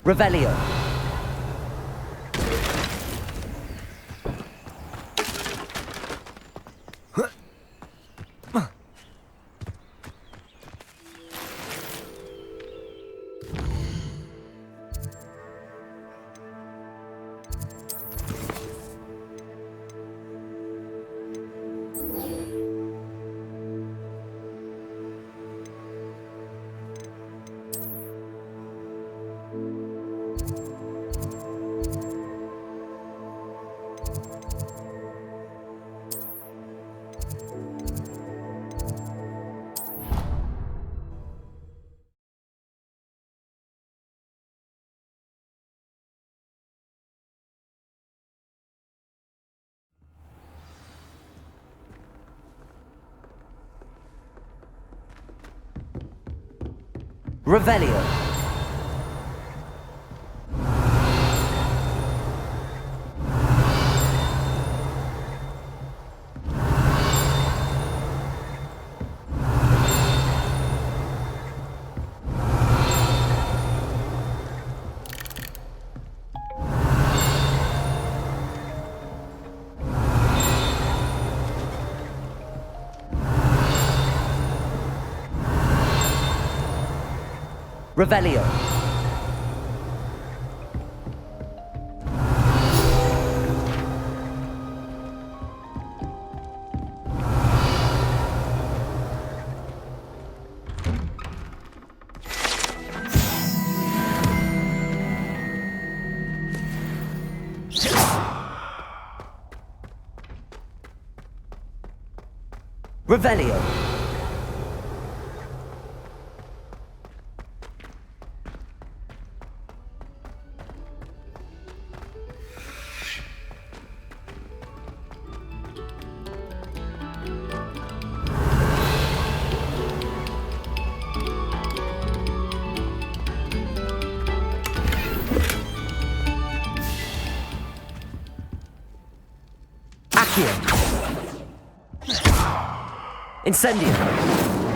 Revelio. Revelio. Revelio. Revelio. Incendio.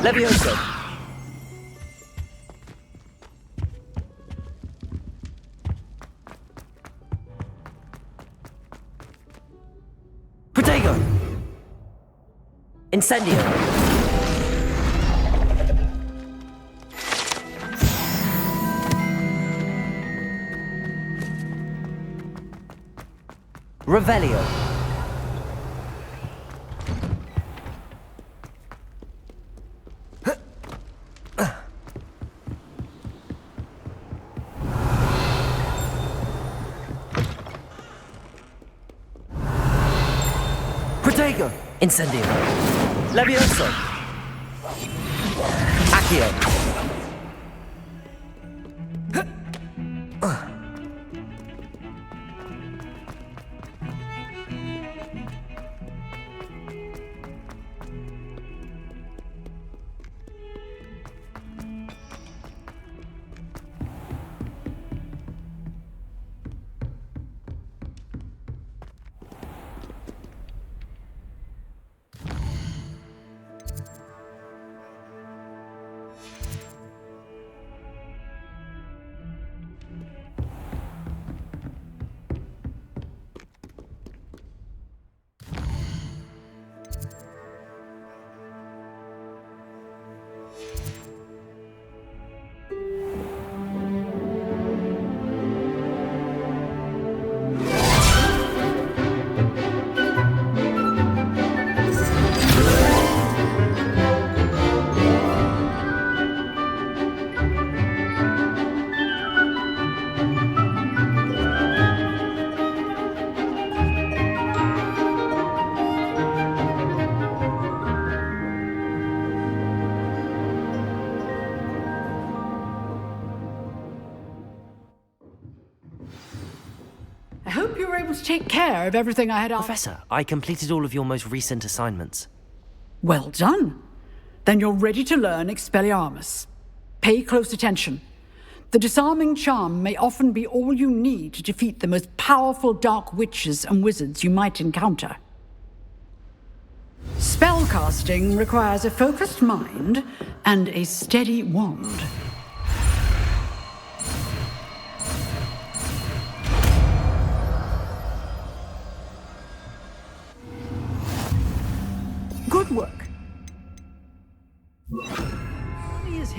Levioso. Protego. Incendio. Revelio. Protego. Incendio. Levioso. Accio. I hope you were able to take care of everything I had asked. Professor, I completed all of your most recent assignments. Well done. Then you're ready to learn Expelliarmus. Pay close attention. The disarming charm may often be all you need to defeat the most powerful dark witches and wizards you might encounter. Spellcasting requires a focused mind and a steady wand.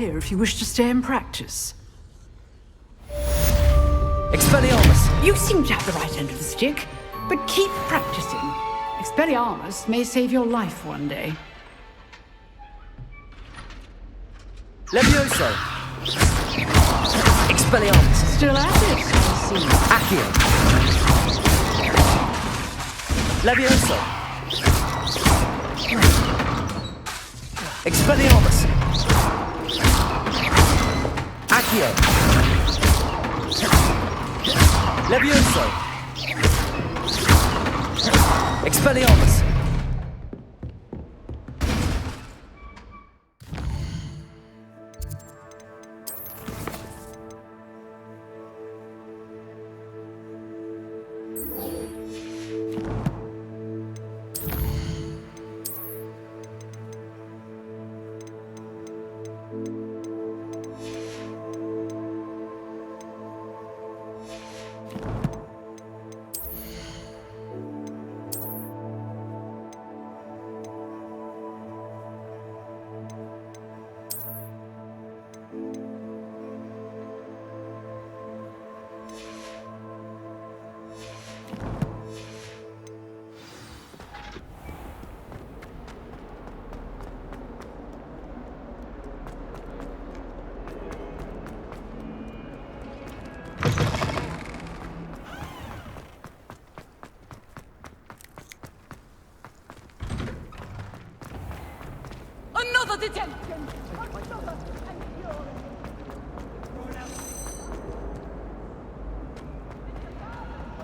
here if you wish to stay and practice. Expelliarmus! You seem to have the right end of the stick, but keep practicing. Expelliarmus may save your life one day. Levioso! Expelliarmus! Still at it, I see. Accio! Levioso! Expelliarmus! Accio! Levioso! Expelliarmus! Another detention!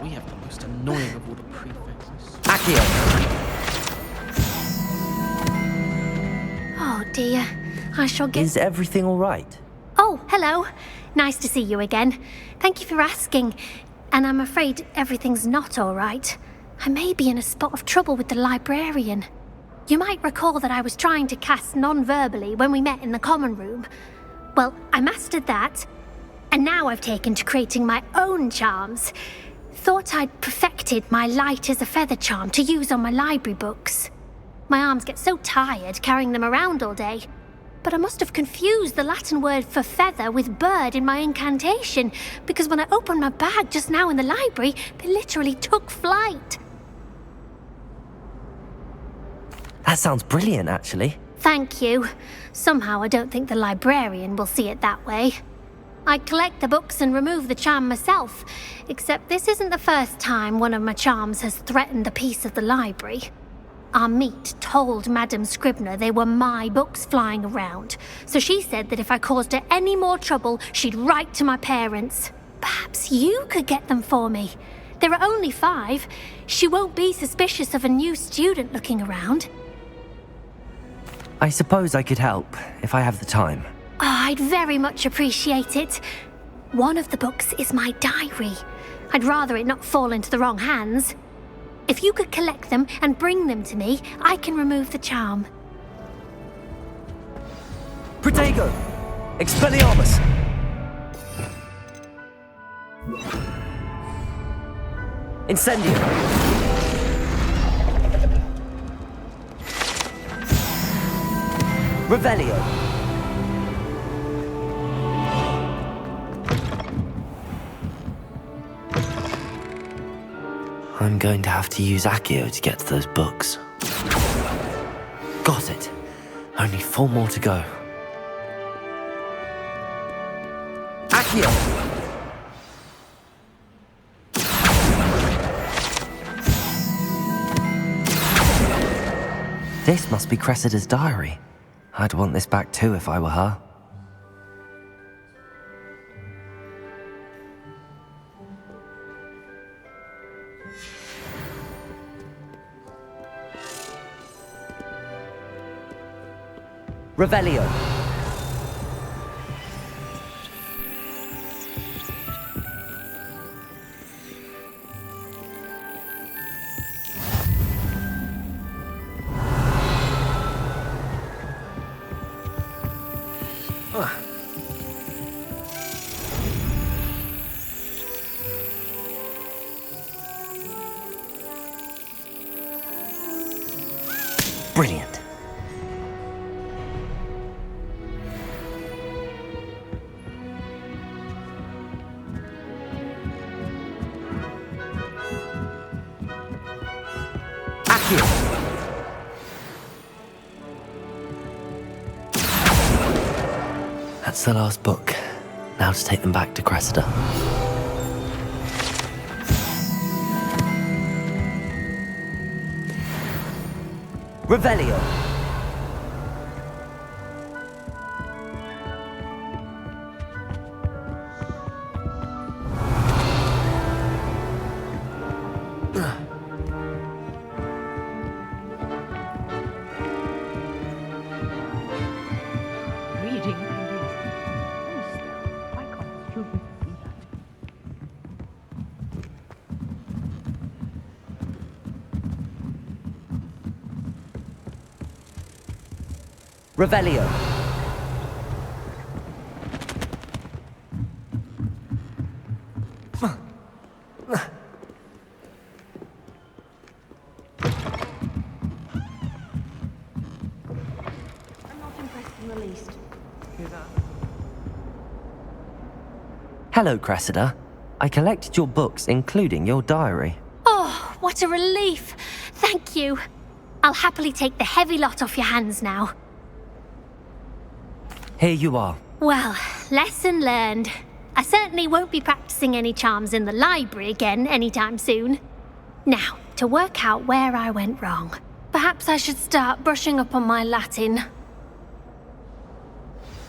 We have the most annoying of all the prefixes. Accio! Oh dear, I shall get... Is everything all right? Oh, hello. Nice to see you again. Thank you for asking. And I'm afraid everything's not all right. I may be in a spot of trouble with the librarian. You might recall that I was trying to cast non-verbally when we met in the common room. Well, I mastered that. And now I've taken to creating my own charms. Thought I'd perfected my light as a feather charm to use on my library books. My arms get so tired carrying them around all day. But I must have confused the Latin word for feather with bird in my incantation, because when I opened my bag just now in the library, they literally took flight. That sounds brilliant, actually. Thank you. Somehow I don't think the librarian will see it that way. I collect the books and remove the charm myself, except this isn't the first time one of my charms has threatened the peace of the library. Our meet told Madame Scribner they were my books flying around, so she said that if I caused her any more trouble, she'd write to my parents. Perhaps you could get them for me. There are only 5. She won't be suspicious of a new student looking around. I suppose I could help, if I have the time. Oh, I'd very much appreciate it. One of the books is my diary. I'd rather it not fall into the wrong hands. If you could collect them and bring them to me, I can remove the charm. Protego! Expelliarmus! Incendio! Revelio! I'm going to have to use Accio to get to those books. Got it. Only 4 more to go. Accio! This must be Cressida's diary. I'd want this back too if I were her. Revelio. Brilliant. you. That's the last book. Now to take them back to Cressida. Revelio. Reading why can't students do that? Revelio. I'm not impressed in the least. Hello, Cressida. I collected your books, including your diary. Oh, what a relief. Thank you. I'll happily take the heavy lot off your hands now. Here you are. Well, lesson learned. I certainly won't be practicing any charms in the library again anytime soon. Now, to work out where I went wrong. Perhaps I should start brushing up on my Latin.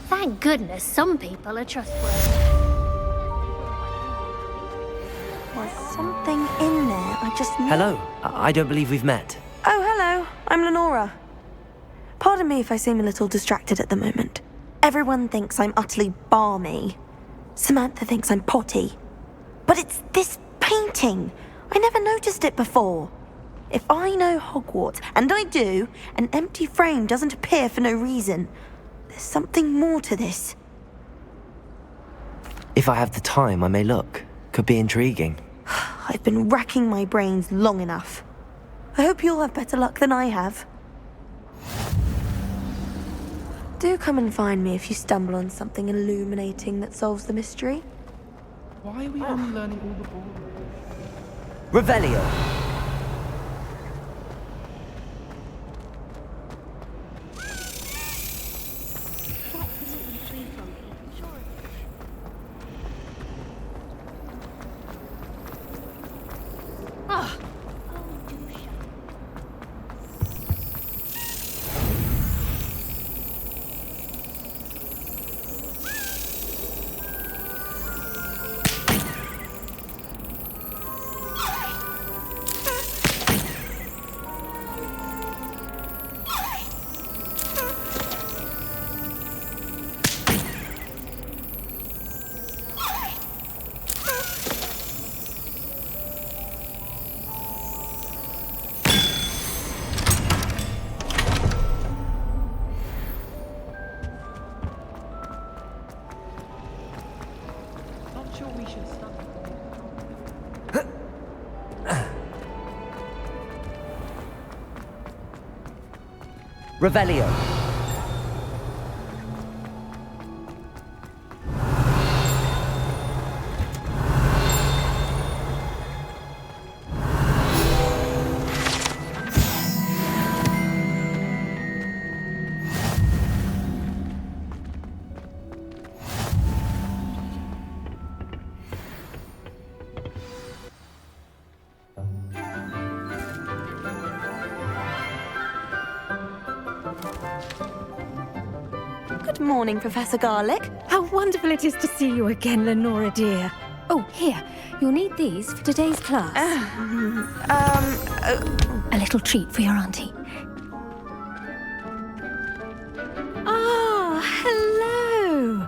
Thank goodness some people are trustworthy. There's something in there. I just need... Hello. I don't believe we've met. Oh, hello. I'm Lenora. Pardon me if I seem a little distracted at the moment. Everyone thinks I'm utterly balmy. Samantha thinks I'm potty. But it's this painting. I never noticed it before. If I know Hogwarts, and I do, an empty frame doesn't appear for no reason. There's something more to this. If I have the time, I may look. Could be intriguing. I've been racking my brains long enough. I hope you'll have better luck than I have. Do come and find me if you stumble on something illuminating that solves the mystery. Why are we only learning all the boring? Revelio. Not sure we should stop. Revelio. Good morning, Professor Garlick. How wonderful it is to see you again, Lenora dear. Oh, here, you'll need these for today's class. A little treat for your auntie. Ah, hello!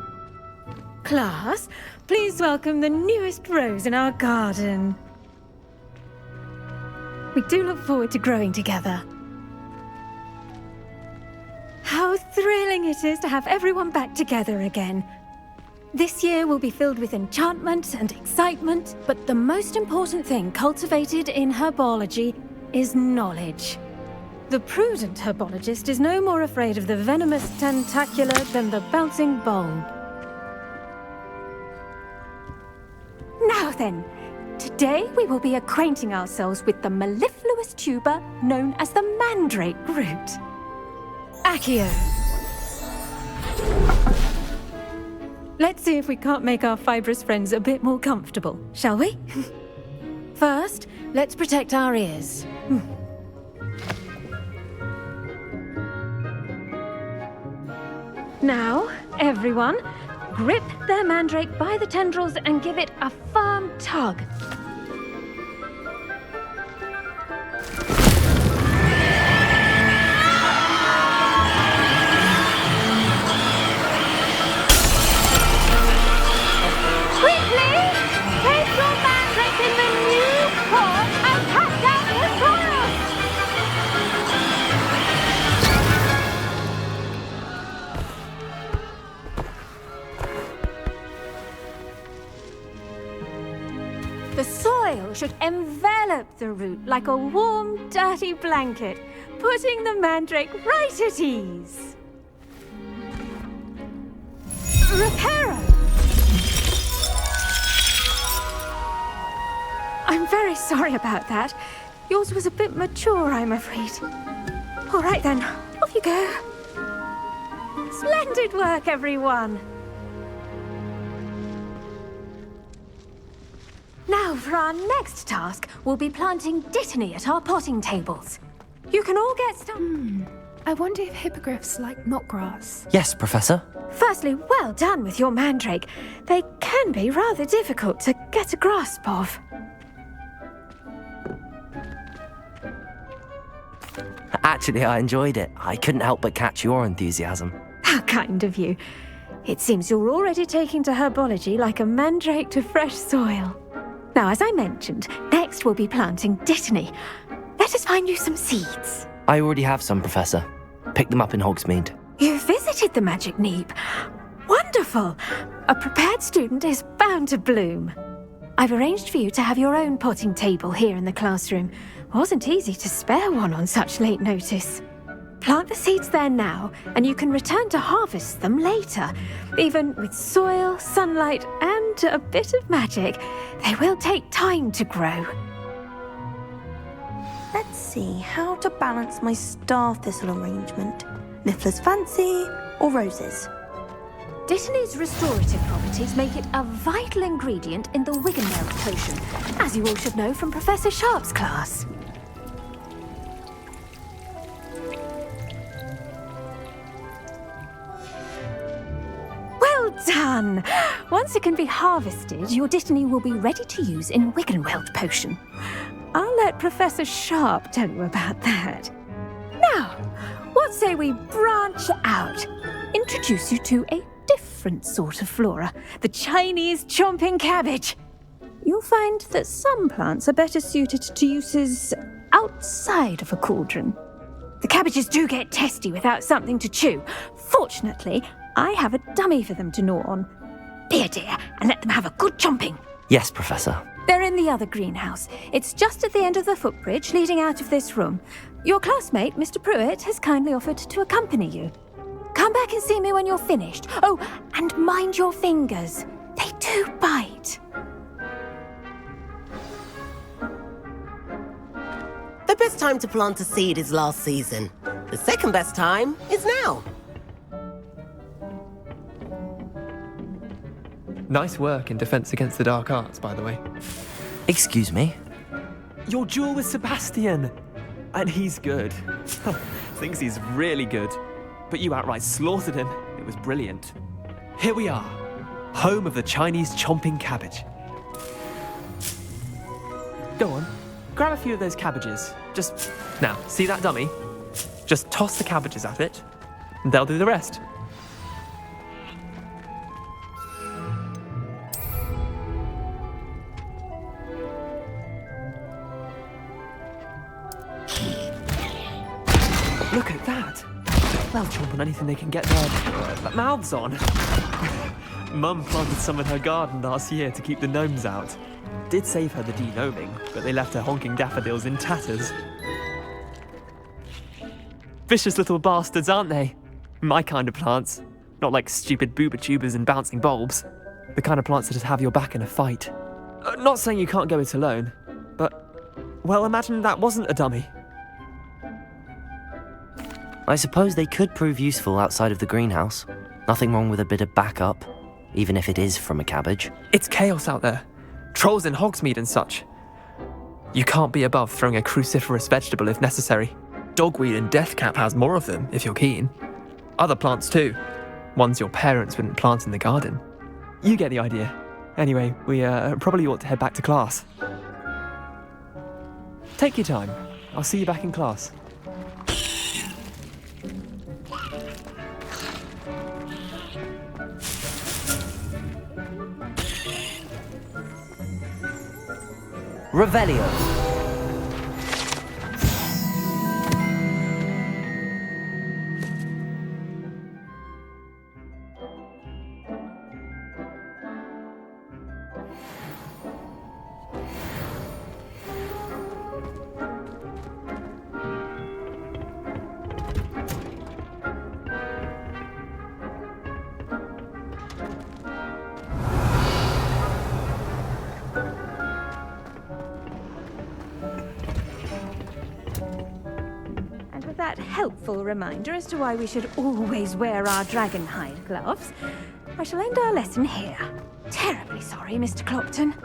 Class, please welcome the newest rose in our garden. We do look forward to growing together. How thrilling it is to have everyone back together again. This year will be filled with enchantment and excitement, but the most important thing cultivated in herbology is knowledge. The prudent herbologist is no more afraid of the venomous tentacula than the bouncing bulb. Now then, Today we will be acquainting ourselves with the mellifluous tuber known as the mandrake root. Accio. Let's see if we can't make our fibrous friends a bit more comfortable, shall we? First, let's protect our ears. Now, everyone, grip their mandrake by the tendrils and give it a firm tug. Quickly, place your mandrake in the new pot and pack down the soil. The soil should envelop the root like a warm, dirty blanket, putting the mandrake right at ease. Reparo! I'm very sorry about that. Yours was a bit mature, I'm afraid. All right then, off you go. Splendid work, everyone. Now, for our next task, we'll be planting dittany at our potting tables. You can all get started. I wonder if hippogriffs like knotgrass. Yes, Professor. Firstly, well done with your mandrake. They can be rather difficult to get a grasp of. Actually, I enjoyed it. I couldn't help but catch your enthusiasm. How kind of you. It seems you're already taking to herbology like a mandrake to fresh soil. Now, as I mentioned, next we'll be planting dittany. Let us find you some seeds. I already have some, Professor. Picked them up in Hogsmeade. You visited the Magic Neep. Wonderful! A prepared student is bound to bloom. I've arranged for you to have your own potting table here in the classroom. Wasn't easy to spare one on such late notice. Plant the seeds there now, and you can return to harvest them later. Even with soil, sunlight, and a bit of magic, they will take time to grow. Let's see how to balance my star thistle arrangement. Niffler's fancy or roses? Dittany's restorative properties make it a vital ingredient in the Wiggenweld potion, as you all should know from Professor Sharp's class. Well done! Once it can be harvested, your dittany will be ready to use in Wiggenweld potion. I'll let Professor Sharp tell you about that. Now, what say we branch out? Introduce you to a different sort of flora, the Chinese chomping cabbage. You'll find that some plants are better suited to uses outside of a cauldron. The cabbages do get testy without something to chew. Fortunately, I have a dummy for them to gnaw on. Be a dear and let them have a good chomping. Yes, Professor. They're in the other greenhouse. It's just at the end of the footbridge leading out of this room. Your classmate, Mr. Pruitt, has kindly offered to accompany you. Come back and see me when you're finished. Oh, and mind your fingers. They do bite. The best time to plant a seed is last season. The second best time is now. Nice work in Defense Against the Dark Arts, by the way. Excuse me? Your duel with Sebastian! And he's good. Thinks he's really good. But you outright slaughtered him. It was brilliant. Here we are, home of the Chinese chomping cabbage. Go on, grab a few of those cabbages. Just, now, see that dummy? Just toss the cabbages at it, and they'll do the rest. Look at that! They'll chomp on anything they can get their mouths on. Mum planted some in her garden last year to keep the gnomes out. Did save her the de-gnoming, but they left her honking daffodils in tatters. Vicious little bastards, aren't they? My kind of plants. Not like stupid booba tubers and bouncing bulbs. The kind of plants that just have your back in a fight. Not saying you can't go it alone, but, well, imagine that wasn't a dummy. I suppose they could prove useful outside of the greenhouse. Nothing wrong with a bit of backup, even if it is from a cabbage. It's chaos out there. Trolls in Hogsmeade and such. You can't be above throwing a cruciferous vegetable if necessary. Dogweed and deathcap has more of them, if you're keen. Other plants too. Ones your parents wouldn't plant in the garden. You get the idea. Anyway, we probably ought to head back to class. Take your time. I'll see you back in class. Revelio. That helpful reminder as to why we should always wear our dragonhide gloves, I shall end our lesson here. Terribly sorry, Mr. Clopton.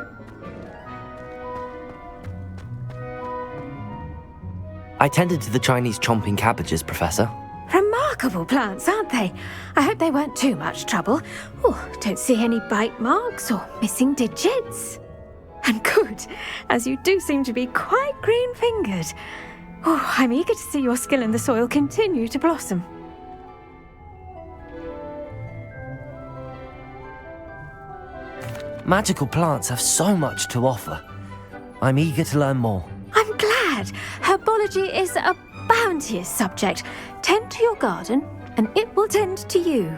I tended to the Chinese chomping cabbages, Professor. Remarkable plants, aren't they? I hope they weren't too much trouble. Oh, don't see any bite marks or missing digits. And good, as you do seem to be quite green-fingered. Oh, I'm eager to see your skill in the soil continue to blossom. Magical plants have so much to offer. I'm eager to learn more. I'm glad. Herbology is a bounteous subject. Tend to your garden, and it will tend to you.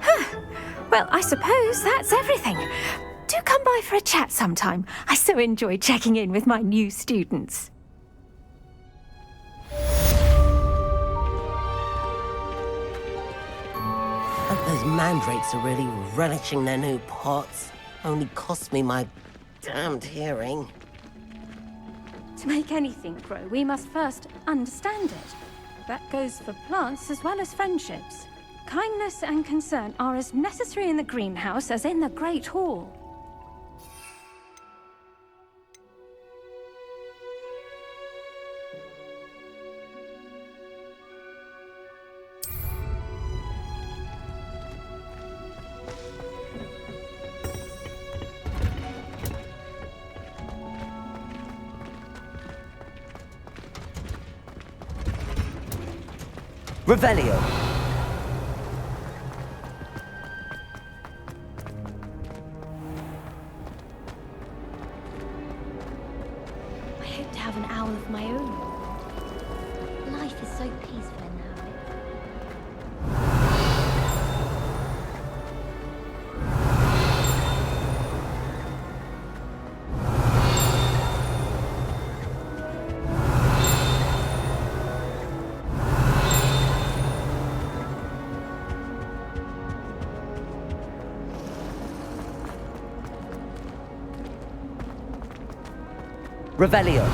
Huh. Well, I suppose that's everything. Do come by for a chat sometime. I so enjoy checking in with my new students. Those mandrakes are really relishing their new pots. Only cost me my damned hearing. To make anything grow, we must first understand it. That goes for plants as well as friendships. Kindness and concern are as necessary in the greenhouse as in the Great Hall. Revelio. I hope to have an owl of my own. Life is so peaceful in the habit. Revelio.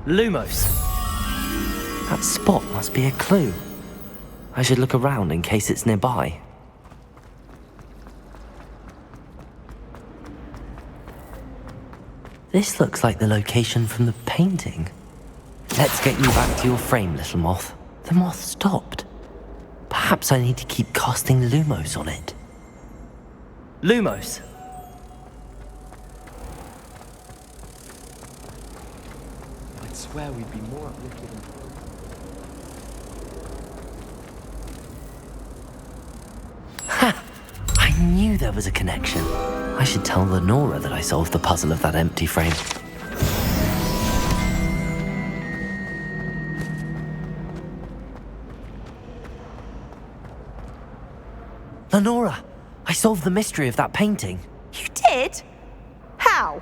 Lumos. That spot must be a clue. I should look around in case it's nearby. This looks like the location from the painting. Let's get you back to your frame, little moth. The moth stopped. Perhaps I need to keep casting Lumos on it. Lumos! I'd swear we'd be more uplifted than... Ha! I knew there was a connection. I should tell Lenora that I solved the puzzle of that empty frame. Lenora! I solved the mystery of that painting. You did? How?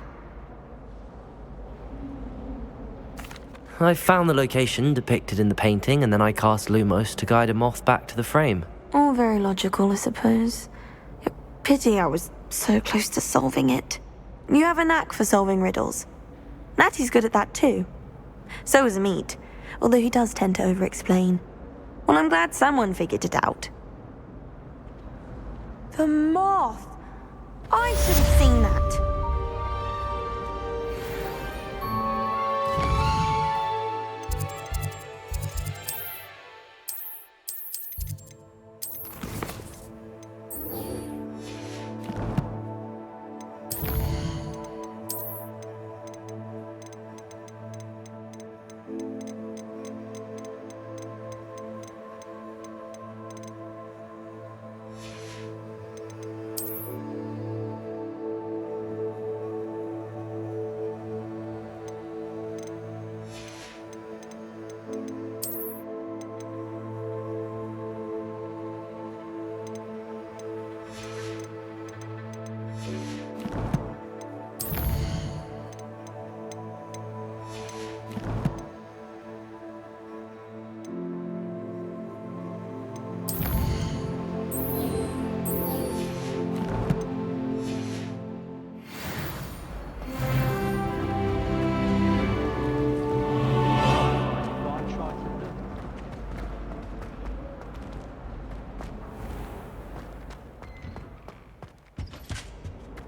I found the location depicted in the painting, and then I cast Lumos to guide a moth back to the frame. All very logical, I suppose. Pity I was so close to solving it. You have a knack for solving riddles. Natty's good at that too. So is Meat, although he does tend to over-explain. Well, I'm glad someone figured it out. The moth! I should have seen that.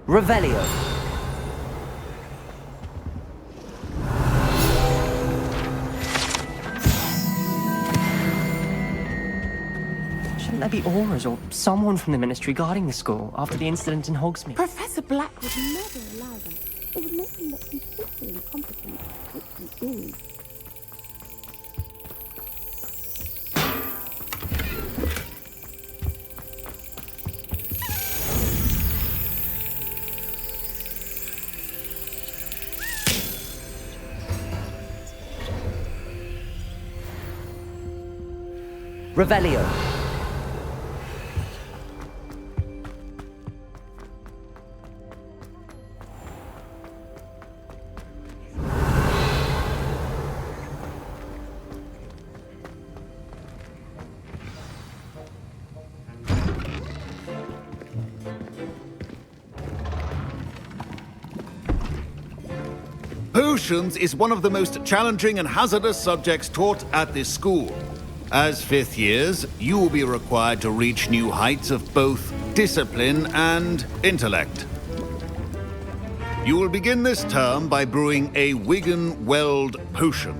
Revelio. Shouldn't there be auras or someone from the Ministry guarding the school after the incident in Hogsmeade? Professor Black would never allow that. It would make him look completely incompetent, which he is. Revelio. Potions is one of the most challenging and hazardous subjects taught at this school. As fifth years, you will be required to reach new heights of both discipline and intellect. You will begin this term by brewing a Wigan-Weld potion.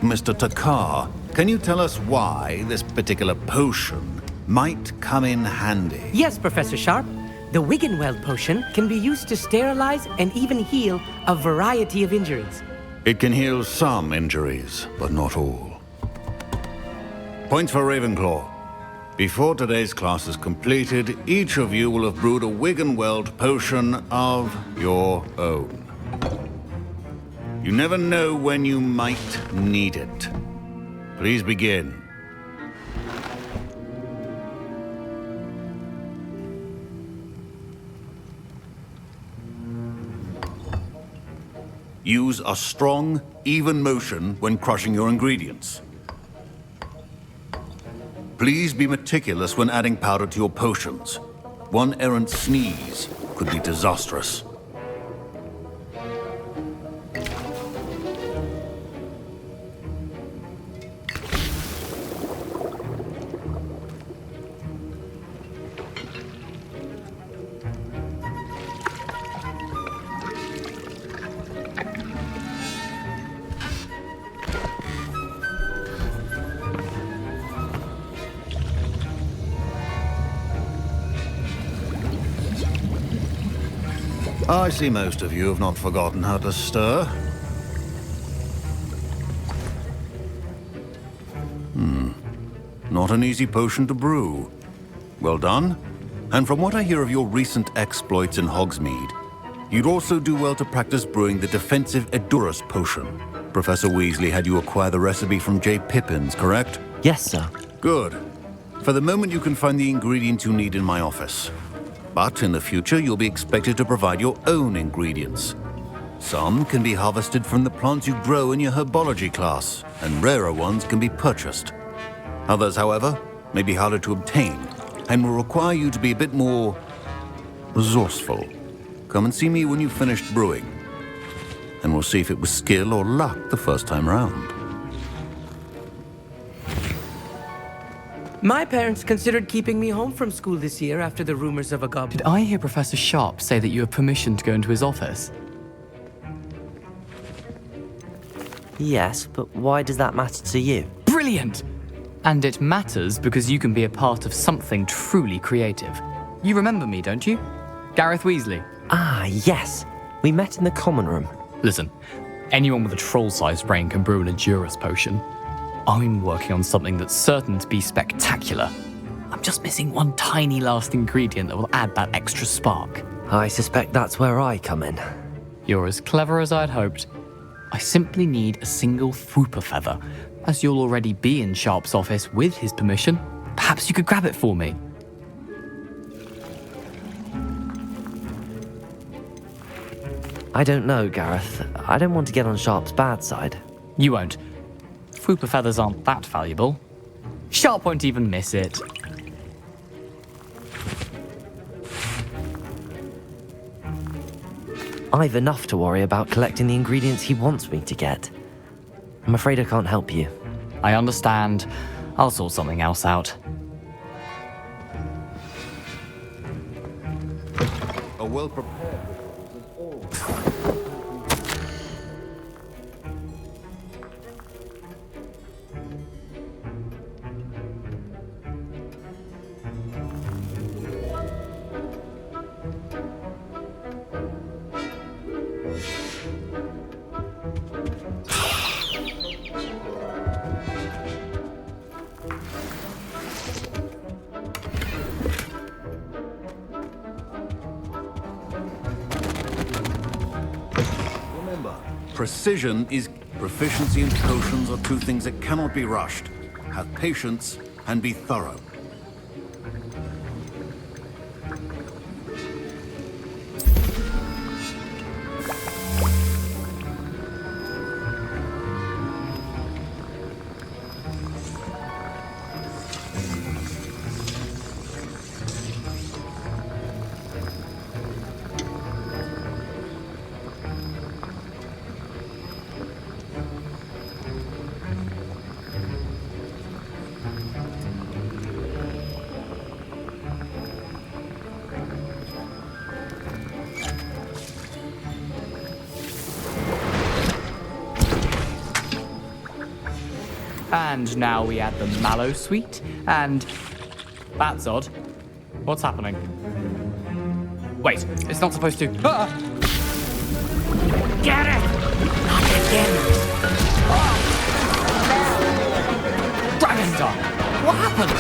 Mr. Takar, can you tell us why this particular potion might come in handy? Yes, Professor Sharp. The Wigan-Weld potion can be used to sterilize and even heal a variety of injuries. It can heal some injuries, but not all. Points for Ravenclaw. Before today's class is completed, each of you will have brewed a Wigan-Weld potion of your own. You never know when you might need it. Please begin. Use a strong, even motion when crushing your ingredients. Please be meticulous when adding powder to your potions. One errant sneeze could be disastrous. I see most of you have not forgotten how to stir. Not an easy potion to brew. Well done. And from what I hear of your recent exploits in Hogsmeade, you'd also do well to practice brewing the defensive Edurus potion. Professor Weasley had you acquire the recipe from J. Pippins, correct? Yes, sir. Good. For the moment, you can find the ingredients you need in my office. But in the future, you'll be expected to provide your own ingredients. Some can be harvested from the plants you grow in your herbology class, and rarer ones can be purchased. Others, however, may be harder to obtain, and will require you to be a bit more resourceful. Come and see me when you've finished brewing, and we'll see if it was skill or luck the first time round. My parents considered keeping me home from school this year after the rumors of a goblin. Did I hear Professor Sharp say that you have permission to go into his office? Yes, but why does that matter to you? Brilliant! And it matters because you can be a part of something truly creative. You remember me, don't you? Gareth Weasley. Ah, yes. We met in the common room. Listen, anyone with a troll-sized brain can brew an Edurus potion. I'm working on something that's certain to be spectacular. I'm just missing one tiny last ingredient that will add that extra spark. I suspect that's where I come in. You're as clever as I'd hoped. I simply need a single Fwooper feather. As you'll already be in Sharp's office with his permission, perhaps you could grab it for me. I don't know, Gareth. I don't want to get on Sharp's bad side. You won't. Fwooper feathers aren't that valuable. Sharp won't even miss it. I've enough to worry about collecting the ingredients he wants me to get. I'm afraid I can't help you. I understand. I'll sort something else out. A well-prepared Precision is proficiency and potions are two things that cannot be rushed. Have patience and be thorough. And now we add the mallow sweet, and... That's odd. What's happening? Wait, it's not supposed to... Ah! Get it! Not again! Dragon's Dog! What happened?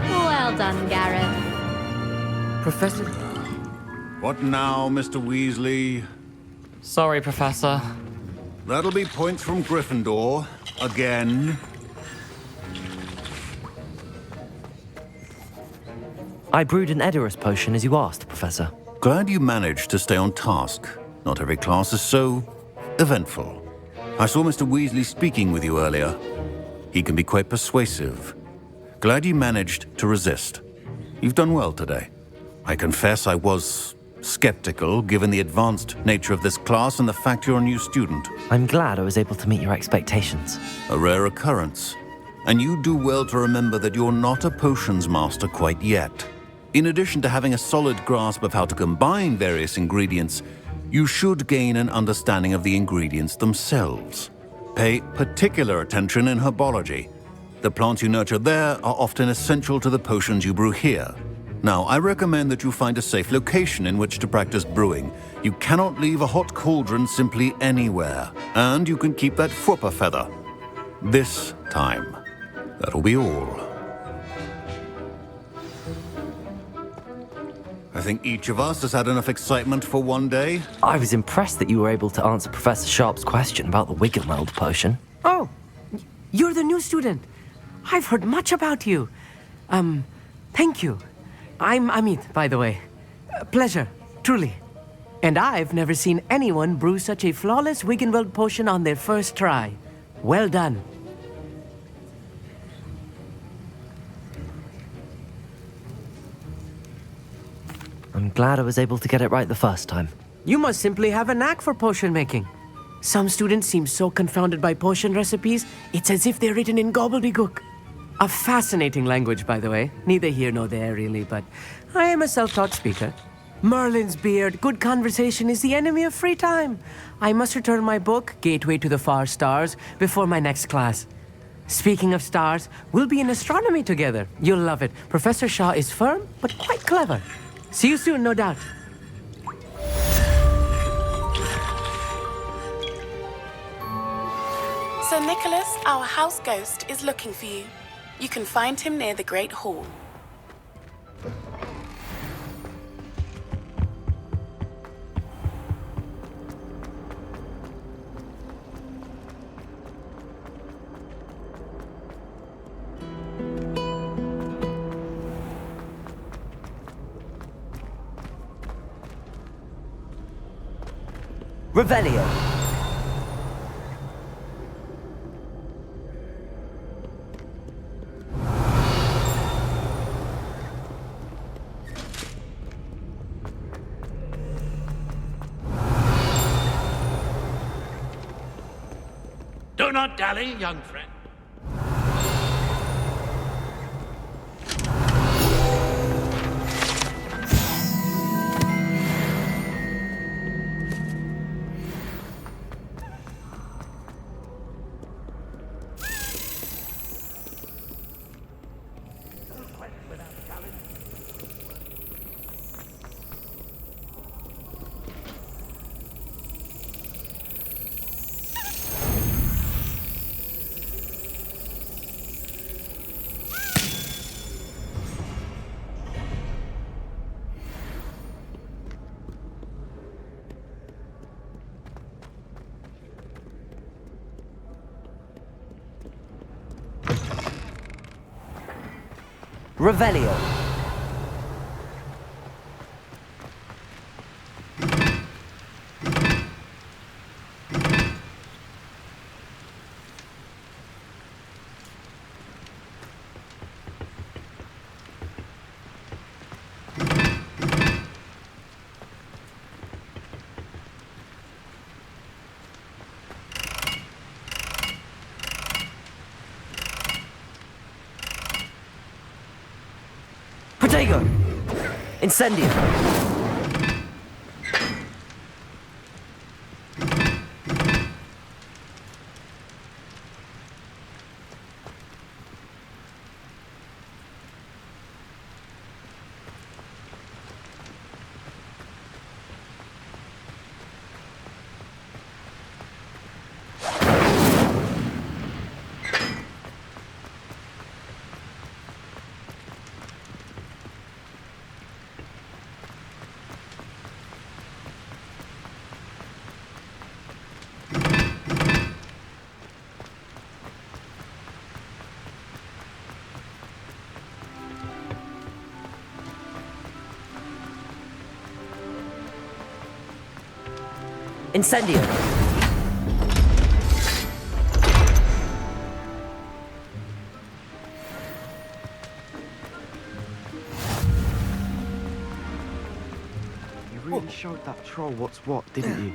Well done, Gareth. Professor... What now, Mr. Weasley? Sorry, Professor. That'll be points from Gryffindor. Again. I brewed an Edurus potion as you asked, Professor. Glad you managed to stay on task. Not every class is so eventful. I saw Mr. Weasley speaking with you earlier. He can be quite persuasive. Glad you managed to resist. You've done well today. I confess I was skeptical, given the advanced nature of this class and the fact you're a new student. I'm glad I was able to meet your expectations. A rare occurrence. And you do well to remember that you're not a potions master quite yet. In addition to having a solid grasp of how to combine various ingredients, you should gain an understanding of the ingredients themselves. Pay particular attention in herbology. The plants you nurture there are often essential to the potions you brew here. Now, I recommend that you find a safe location in which to practice brewing. You cannot leave a hot cauldron simply anywhere, and you can keep that whooper feather. This time. That'll be all. I think each of us has had enough excitement for one day. I was impressed that you were able to answer Professor Sharp's question about the Wiggenweld potion. Oh, you're the new student. I've heard much about you. Thank you. I'm Amit, by the way. Pleasure, truly. And I've never seen anyone brew such a flawless Wiggenweld potion on their first try. Well done. I'm glad I was able to get it right the first time. You must simply have a knack for potion making. Some students seem so confounded by potion recipes, it's as if they're written in gobbledygook. A fascinating language, by the way. Neither here nor there, really, but I am a self-taught speaker. Merlin's beard, good conversation is the enemy of free time. I must return my book, Gateway to the Far Stars, before my next class. Speaking of stars, we'll be in astronomy together. You'll love it. Professor Shaw is firm, but quite clever. See you soon, no doubt. Sir Nicholas, our house ghost, is looking for you. You can find him near the Great Hall. Revelio. Do not dally, young friend. Revelio. Protego! Incendio! Incendio! You really showed that troll what's what, didn't you?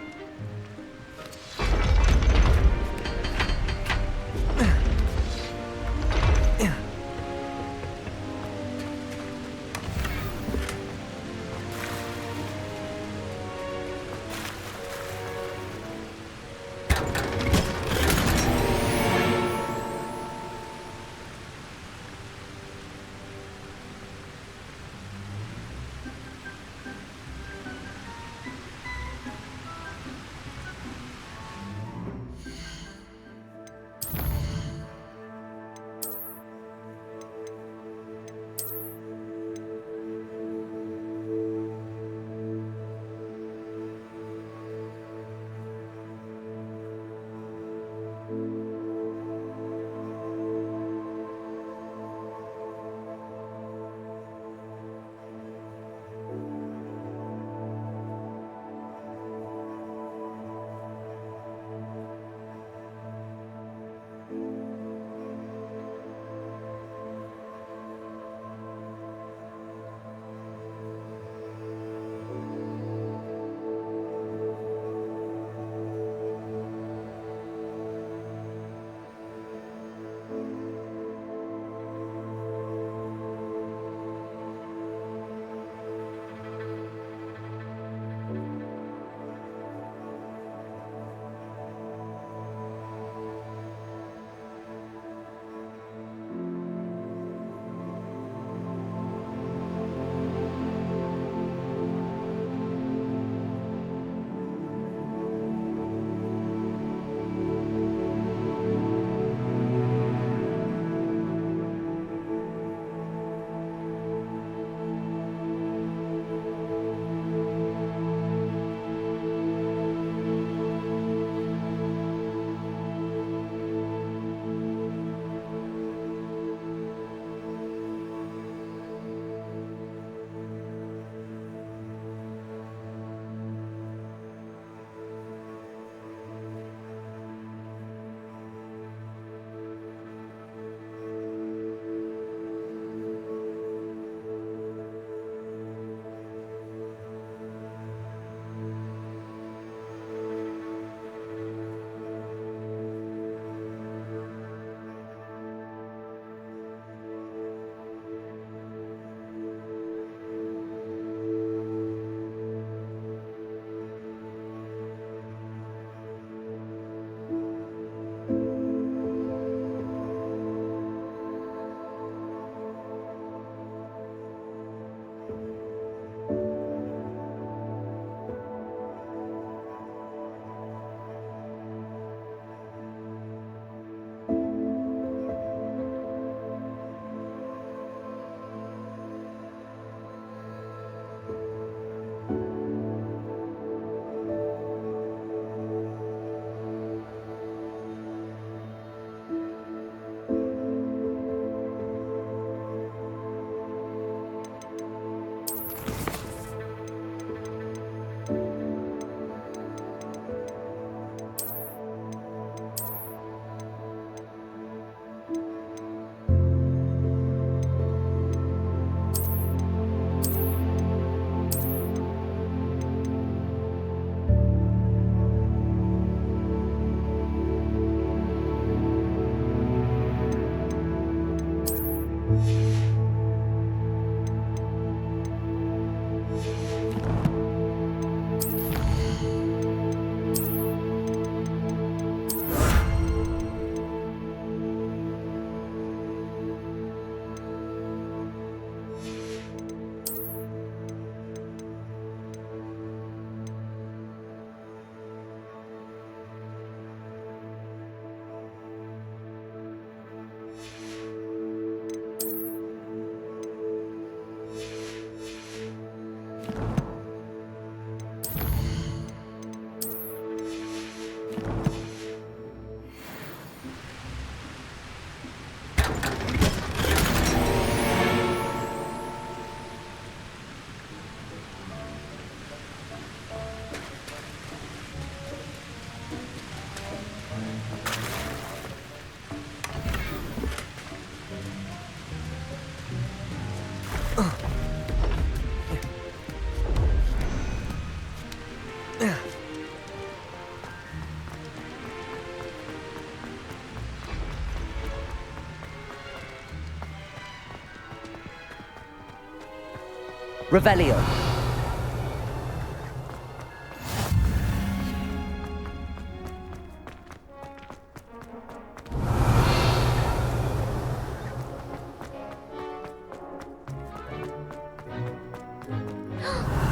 Revelio.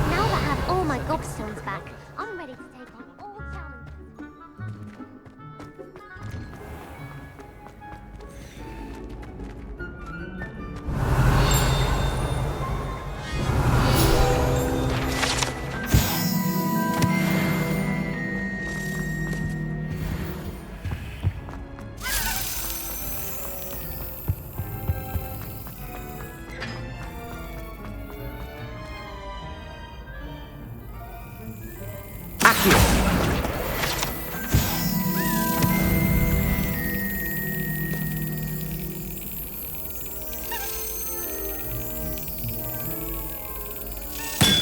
Now that I have all my gobstones back, I'm ready to take on all challenges.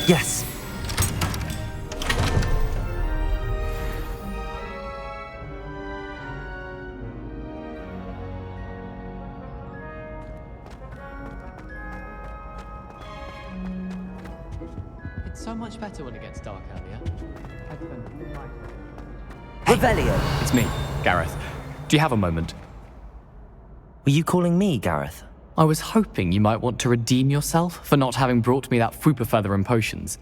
Yes. It's so much better when it gets dark out here. Revelio. It's me, Gareth. Do you have a moment? Were you calling me, Gareth? I was hoping you might want to redeem yourself for not having brought me that Fupa Feather and potions.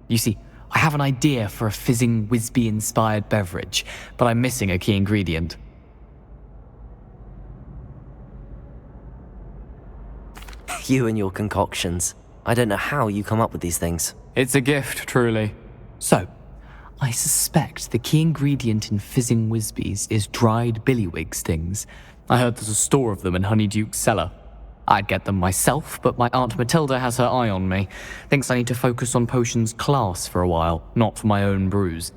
You see, I have an idea for a fizzing Whizbee-inspired beverage, but I'm missing a key ingredient. You and your concoctions. I don't know how you come up with these things. It's a gift, truly. So, I suspect the key ingredient in fizzing Whizbees is dried billywig stings. I heard there's a store of them in Honeyduke's cellar. I'd get them myself, but my Aunt Matilda has her eye on me. Thinks I need to focus on potions class for a while, not for my own brews.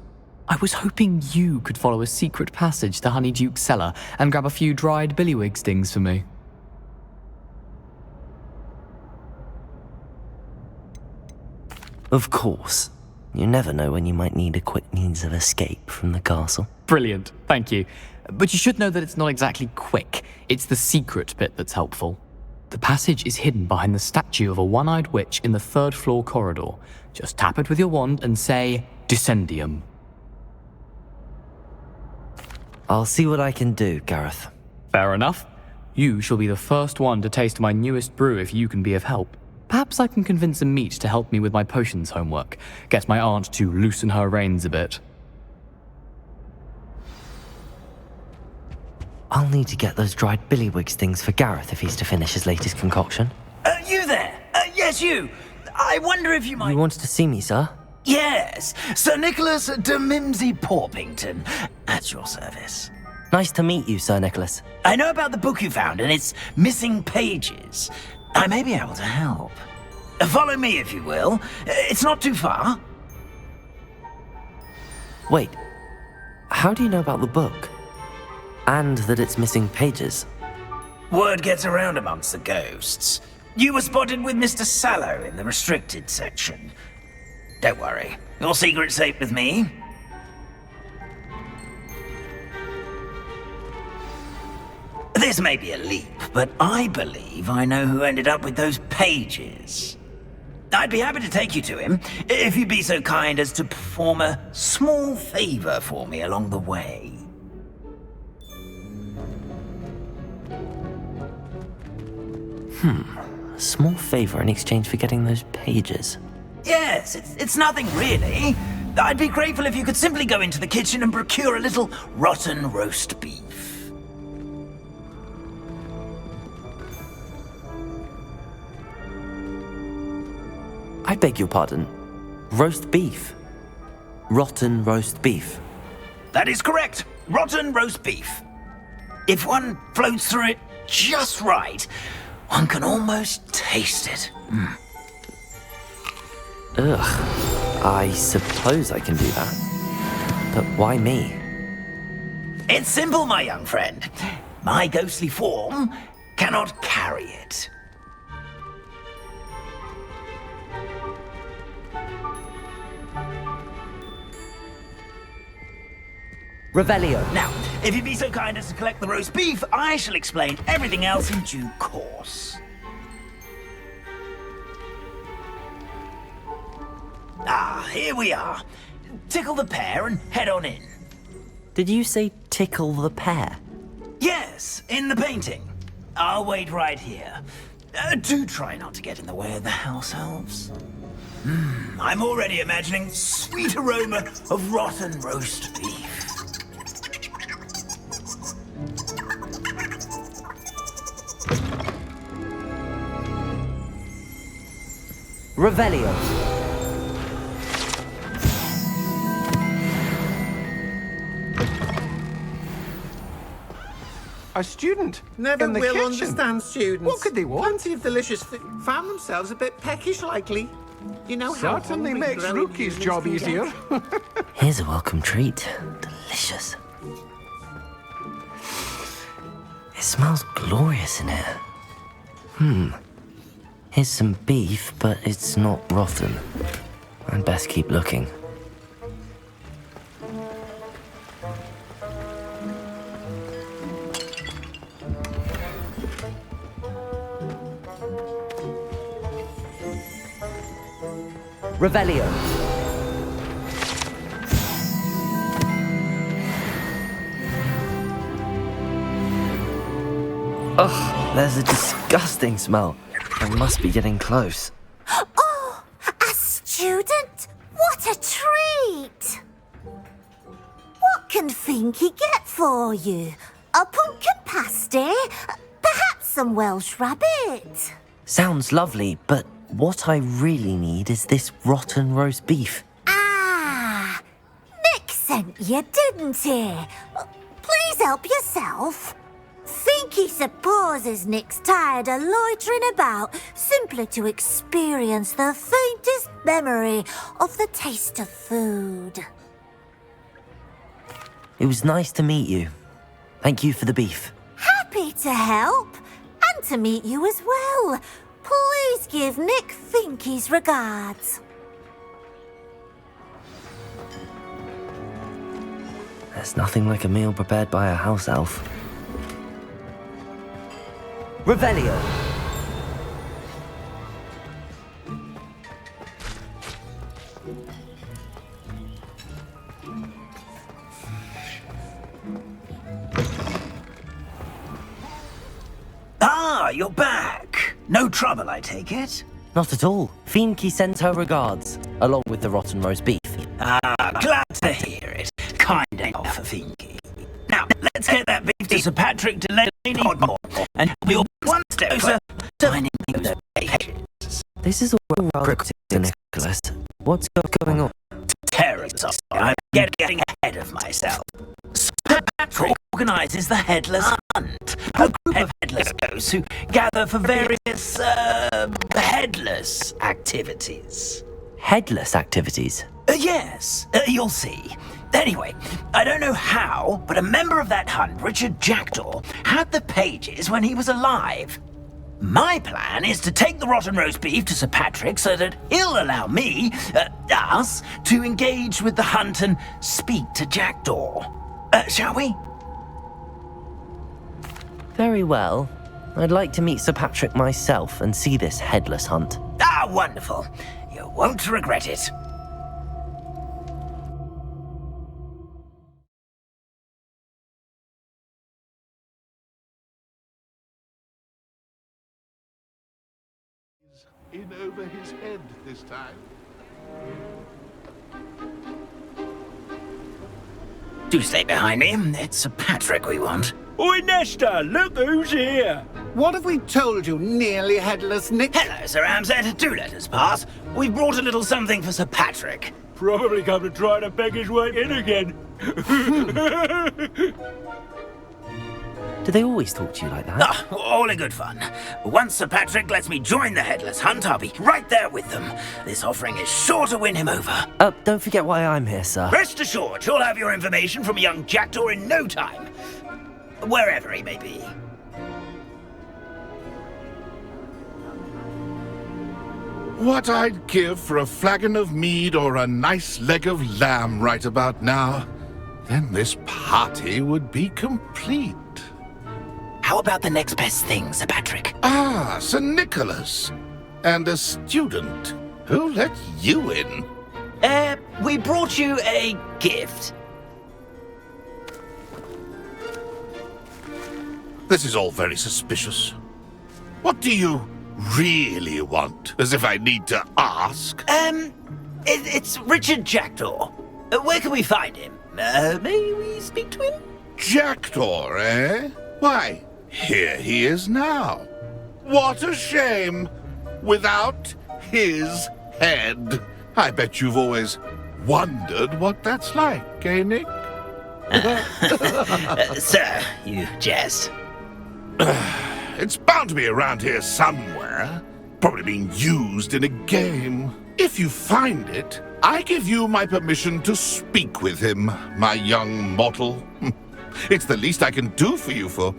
I was hoping you could follow a secret passage to Honeyduke's cellar and grab a few dried billywig stings for me. Of course. You never know when you might need a quick means of escape from the castle. Brilliant, thank you. But you should know that it's not exactly quick. It's the secret bit that's helpful. The passage is hidden behind the statue of a one-eyed witch in the third-floor corridor. Just tap it with your wand and say, Descendium. I'll see what I can do, Gareth. Fair enough. You shall be the first one to taste my newest brew if you can be of help. Perhaps I can convince a meat to help me with my potions homework. Get my aunt to loosen her reins a bit. I'll need to get those dried billywig stings for Gareth if he's to finish his latest concoction. You there? Yes, you. I wonder if you might... You wanted to see me, sir? Yes, Sir Nicholas de Mimsy Porpington, at your service. Nice to meet you, Sir Nicholas. I know about the book you found and its missing pages. I may be able to help. Follow me, if you will. It's not too far. Wait, how do you know about the book? And that it's missing pages? Word gets around amongst the ghosts. You were spotted with Mr. Sallow in the restricted section. Don't worry, your secret's safe with me. This may be a leap, but I believe I know who ended up with those pages. I'd be happy to take you to him, if you'd be so kind as to perform a small favor for me along the way. A small favor in exchange for getting those pages. Yes, it's nothing really. I'd be grateful if you could simply go into the kitchen and procure a little rotten roast beef. I beg your pardon. Roast beef. Rotten roast beef. That is correct. Rotten roast beef. If one floats through it just right, one can almost taste it. Ugh. I suppose I can do that. But why me? It's simple, my young friend. My ghostly form cannot carry it. Revelio. Now, if you'd be so kind as to collect the roast beef, I shall explain everything else in due course. here we are. Tickle the pear and head on in. Did you say tickle the pear? Yes, in the painting. I'll wait right here. Do try not to get in the way of the house elves. I'm already imagining sweet aroma of rotten roast beef. Revelio. A student? Never in the will kitchen. understand students. What could they want? Plenty of delicious found themselves a bit peckish likely. You know how Certainly hungry makes growing Rookie's humans job can easier. get. Here's a welcome treat. Delicious. It smells glorious in here. Here's some beef, but it's not rotten. I'd best keep looking. Revelio. Ugh, there's a disgusting smell. I must be getting close. Oh, a student? What a treat! What can Finky get for you? A pumpkin pasty? Perhaps some Welsh rabbit? Sounds lovely, but what I really need is this rotten roast beef. Ah, Nick sent you, didn't he? Please help yourself. Finky supposes Nick's tired of loitering about simply to experience the faintest memory of the taste of food. It was nice to meet you. Thank you for the beef. Happy to help, and to meet you as well. Please give Nick Finky's regards. There's nothing like a meal prepared by a house elf. Revelio. Ah, you're back. No trouble, I take it? Not at all. Finky sent her regards, along with the rotten roast beef. Ah, glad to hear it. Kind enough for Finky. Now, let's get that beef to Sir Patrick to Lady Podmore, and we'll be one step closer to finding those pages. This is all rather cryptic, Nicholas. What's going on? Terribly sorry, I'm getting ahead of myself. Sir Patrick organises the Headless Hunt, a group of headless ghosts who gather for various, headless activities. Headless activities? Yes, you'll see. Anyway, I don't know how, but a member of that hunt, Richard Jackdaw, had the pages when he was alive. My plan is to take the rotten roast beef to Sir Patrick so that he'll allow me, us, to engage with the hunt and speak to Jackdaw. Shall we? Very well. I'd like to meet Sir Patrick myself and see this headless hunt. Ah, wonderful. You won't regret it. In over his head this time. Do stay behind me. It's Sir Patrick we want. Oi, Nesta, look who's here. What have we told you, nearly headless Nick? Hello, Sir Ramsed. Do let us pass. We've brought a little something for Sir Patrick. Probably come to try to beg his way in again. Do they always talk to you like that? Ah, all in good fun. Once Sir Patrick lets me join the Headless Hunt, I'll be right there with them. This offering is sure to win him over. Don't forget why I'm here, sir. Rest assured, you'll have your information from a young Jackdaw in no time. Wherever he may be. What I'd give for a flagon of mead or a nice leg of lamb right about now. Then this party would be complete. How about the next best thing, Sir Patrick? Ah, Sir Nicholas. And a student. Who let you in? We brought you a gift. This is all very suspicious. What do you really want? As if I need to ask. It's Richard Jackdaw. Where can we find him? May we speak to him? Jackdaw, eh? Why, here he is now. What a shame! Without his head. I bet you've always wondered what that's like, eh, Nick? Sir, you jest. It's bound to be around here somewhere. Probably being used in a game. If you find it, I give you my permission to speak with him, my young mortal. It's the least I can do for you for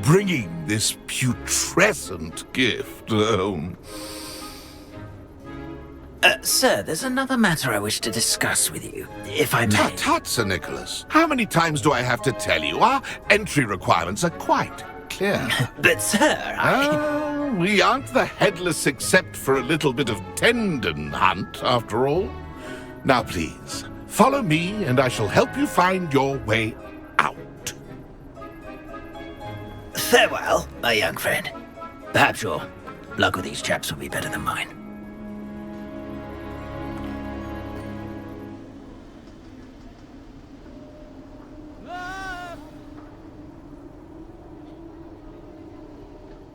bringing this putrescent gift home. Sir, there's another matter I wish to discuss with you, if I may. Tut, Sir Nicholas. How many times do I have to tell you? Our entry requirements are quite clear. But, sir, we aren't the headless except for a little bit of tendon hunt, after all. Now, please, follow me, and I shall help you find your way out. Farewell, my young friend. Perhaps your luck with these chaps will be better than mine.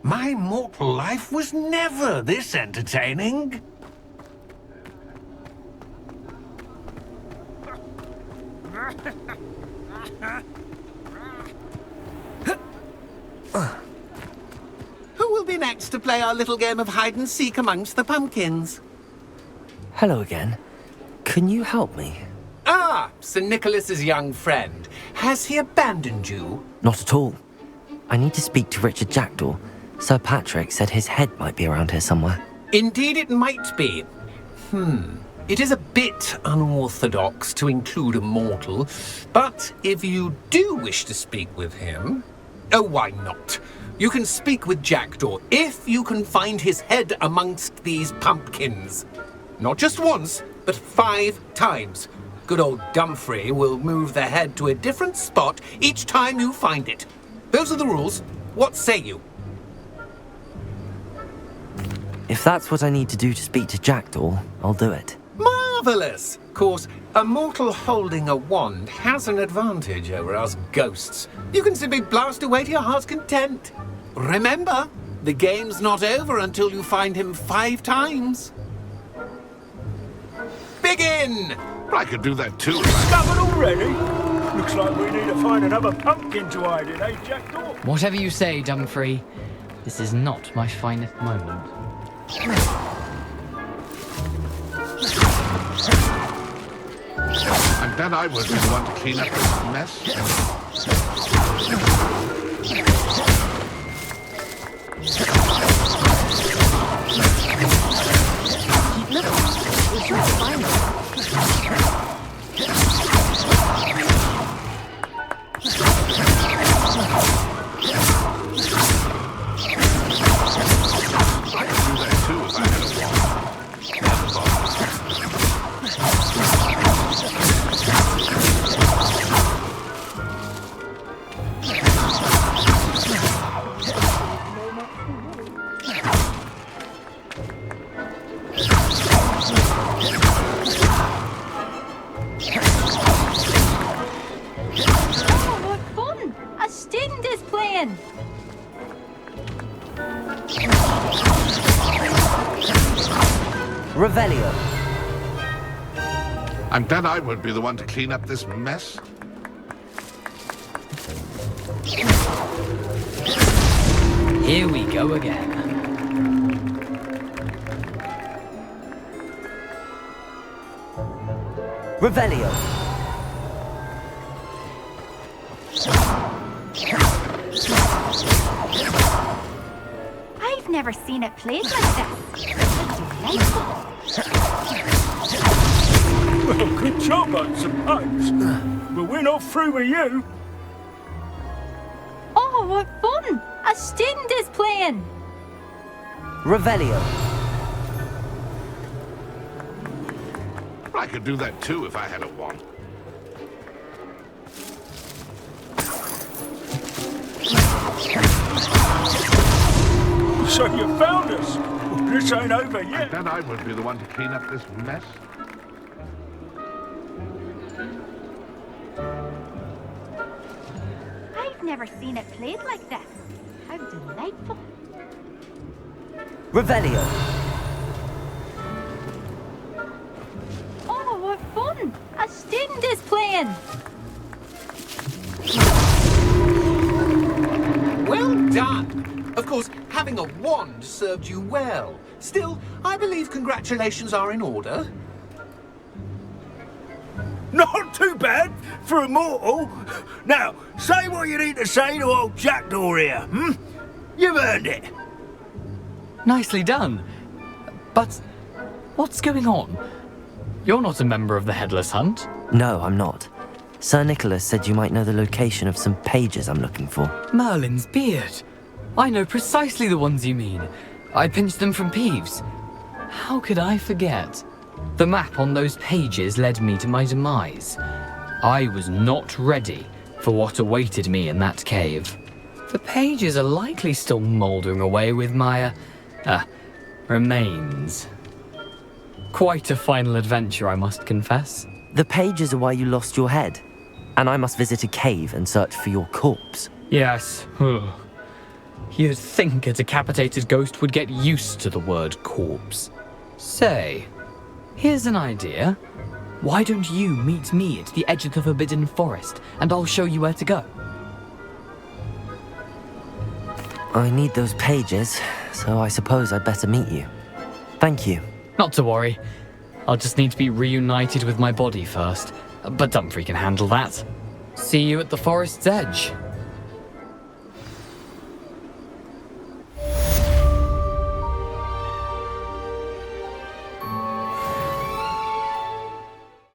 My mortal life was never this entertaining. Who will be next to play our little game of hide-and-seek amongst the pumpkins? Hello again. Can you help me? Ah, Sir Nicholas's young friend. Has he abandoned you? Not at all. I need to speak to Richard Jackdaw. Sir Patrick said his head might be around here somewhere. Indeed it might be. It is a bit unorthodox to include a mortal, but if you do wish to speak with him... Oh, why not? You can speak with Jackdaw if you can find his head amongst these pumpkins. Not just once, but 5 times. Good old Dumfrey will move the head to a different spot each time you find it. Those are the rules. What say you? If that's what I need to do to speak to Jackdaw, I'll do it. Marvellous! Of course, a mortal holding a wand has an advantage over us ghosts. You can simply blast away to your heart's content. Remember, the game's not over until you find him 5 times. Begin! I could do that too. Discovered already? Looks like we need to find another pumpkin to hide in, eh, Jackdaw? Whatever you say, Dumfrey. This is not my finest moment. I'm glad I wasn't the one to clean up this mess. Keep looking. We're sure to find it. Revelio. I'm glad I won't be the one to clean up this mess. Here we go again. Revelio. I've never seen it played like this. Well, good job, I suppose. But we're not through with you. Oh, what fun! A student is playing. Revelio. I could do that too if I had a wand. So you found us? Well, this ain't over yet. Then I would be the one to clean up this mess. I've never seen it played like this. How delightful. Revelio. Oh, what fun! A student is playing! Well done! Of course, having a wand served you well. Still, I believe congratulations are in order. Not too bad for a mortal. Now, say what you need to say to old Jackdaw here, hmm? You've earned it. Nicely done. But what's going on? You're not a member of the Headless Hunt. No, I'm not. Sir Nicholas said you might know the location of some pages I'm looking for. Merlin's beard. I know precisely the ones you mean. I pinched them from Peeves. How could I forget? The map on those pages led me to my demise. I was not ready for what awaited me in that cave. The pages are likely still mouldering away with my, remains. Quite a final adventure, I must confess. The pages are why you lost your head, and I must visit a cave and search for your corpse. Yes. You'd think a decapitated ghost would get used to the word corpse. Say, here's an idea. Why don't you meet me at the edge of the Forbidden Forest, and I'll show you where to go? I need those pages, so I suppose I'd better meet you. Thank you. Not to worry. I'll just need to be reunited with my body first. But Dumfries can handle that. See you at the forest's edge.